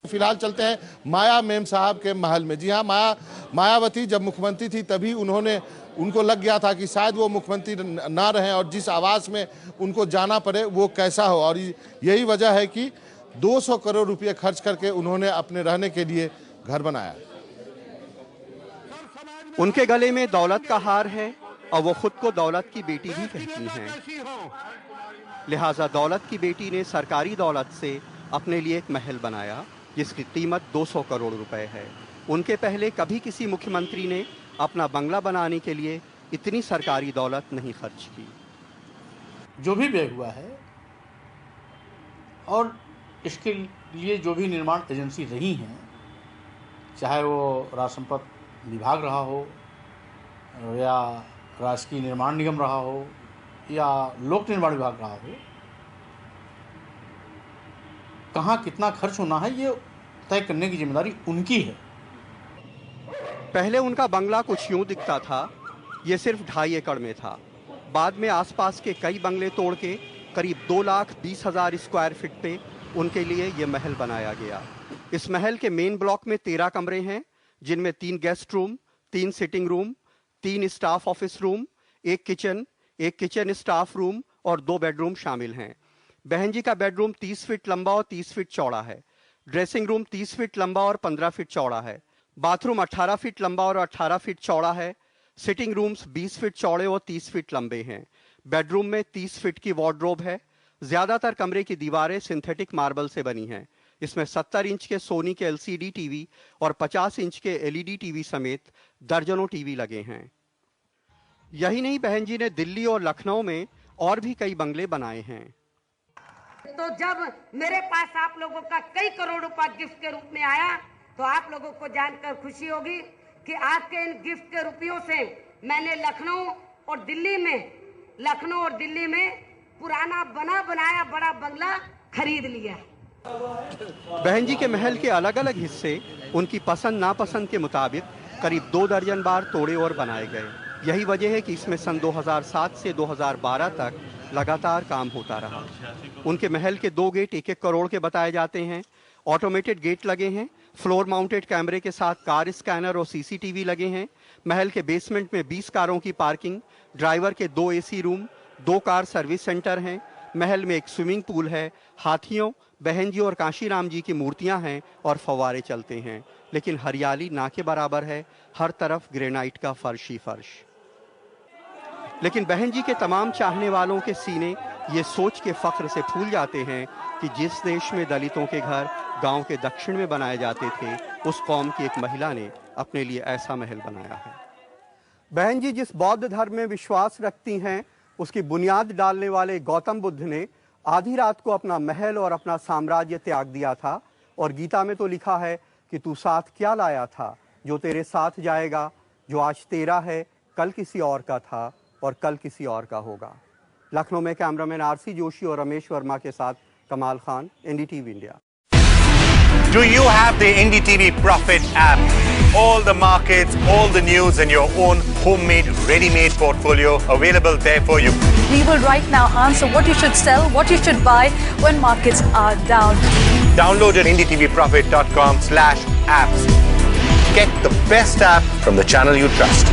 फिलहाल चलते हैं माया मेम साहब के महल में। जी हाँ, मायावती जब मुख्यमंत्री थी तभी उनको लग गया था कि शायद वो मुख्यमंत्री ना रहें और जिस आवास में उनको जाना पड़े वो कैसा हो, और यही वजह है कि 200 करोड़ रुपए खर्च करके उन्होंने अपने रहने के लिए घर बनाया। उनके गले में दौलत का हार है और वो खुद को दौलत की बेटी भी कहती हैं। लिहाजा दौलत की बेटी ने सरकारी दौलत से अपने लिए एक महल बनाया जिसकी कीमत 200 करोड़ रुपए है। उनके पहले कभी किसी मुख्यमंत्री ने अपना बंगला बनाने के लिए इतनी सरकारी दौलत नहीं खर्च की। जो भी व्यय हुआ है और इसके लिए जो भी निर्माण एजेंसी रही हैं, चाहे वो राज संपत्ति विभाग रहा हो या राजकीय निर्माण निगम रहा हो या लोक निर्माण विभाग रहा हो, कहाँ कितना खर्च होना है ये तय करने की जिम्मेदारी उनकी है। पहले उनका बंगला कुछ यूं दिखता था, ये सिर्फ 2.5 एकड़ में था। बाद में आसपास के कई बंगले तोड़ के करीब 2,20,000 स्क्वायर फीट पे उनके लिए ये महल बनाया गया। इस महल के मेन ब्लॉक में 13 कमरे हैं, जिनमें 3 guest room, 3 sitting room, 3 staff office room, एक किचन स्टाफ रूम और 2 बेडरूम शामिल हैं। बहन जी का बेडरूम 30 फीट लंबा और 30 फीट चौड़ा है। ड्रेसिंग रूम 30 फीट लंबा और 15 फीट चौड़ा है। बाथरूम 18 फीट लंबा और 18 फीट चौड़ा है। सिटिंग रूम्स 20 फीट चौड़े और 30 फीट लंबे हैं। बेडरूम में 30 फीट की वार्डरोब है। ज्यादातर कमरे की दीवारें सिंथेटिक मार्बल से बनी हैं। इसमें 70 इंच के सोनी के LCD टीवी और 50 इंच के LED टीवी समेत दर्जनों टीवी लगे हैं। यही नहीं, बहन जी ने दिल्ली और लखनऊ में और भी कई बंगले बनाए हैं। तो जब मेरे पास आप लोगों का कई करोड़ रुपया गिफ्ट के रूप में आया तो आप लोगों को जानकर खुशी होगी कि आपके इन गिफ्ट के रुपयों से मैंने लखनऊ और दिल्ली में पुराना बना बनाया बड़ा बंगला खरीद लिया। बहन जी के महल के अलग अलग हिस्से उनकी पसंद नापसंद के मुताबिक करीब 2 दर्जन बार तोड़े और बनाए गए। यही वजह है कि इसमें सन 2007 से 2012 तक लगातार काम होता रहा। उनके महल के 2 गेट 1-1 करोड़ के बताए जाते हैं। ऑटोमेटेड गेट लगे हैं। फ्लोर माउंटेड कैमरे के साथ कार स्कैनर और CCTV लगे हैं। महल के बेसमेंट में 20 कारों की पार्किंग, ड्राइवर के 2 AC room, 2 car service centre हैं। महल में एक स्विमिंग पूल है। हाथियों, बहन जी और कांशीराम जी की मूर्तियां हैं और फव्वारे चलते हैं। लेकिन हरियाली ना के बराबर है। हर तरफ ग्रेनाइट का फर्श ही फर्श। लेकिन बहन जी के तमाम चाहने वालों के सीने ये सोच के फख्र से फूल जाते हैं कि जिस देश में दलितों के घर गांव के दक्षिण में बनाए जाते थे, उस कौम की एक महिला ने अपने लिए ऐसा महल बनाया है। बहन जी जिस बौद्ध धर्म में विश्वास रखती हैं, उसकी बुनियाद डालने वाले गौतम बुद्ध ने आधी रात को अपना महल और अपना साम्राज्य त्याग दिया था। और गीता में तो लिखा है कि तू साथ क्या लाया था, जो तेरे साथ जाएगा, जो आज तेरा है कल किसी और का था और कल किसी और का होगा। लखनऊ में कैमरामैन RC जोशी और रमेश वर्मा के साथ कमाल Khan, NDTV India. Do you have the NDTV Profit app? All the markets, all the news and your own homemade, ready-made portfolio available there for you. We will right now answer what you should sell, what you should buy when markets are down. Download at ndtvprofit.com/apps. Get the best app from the channel you trust.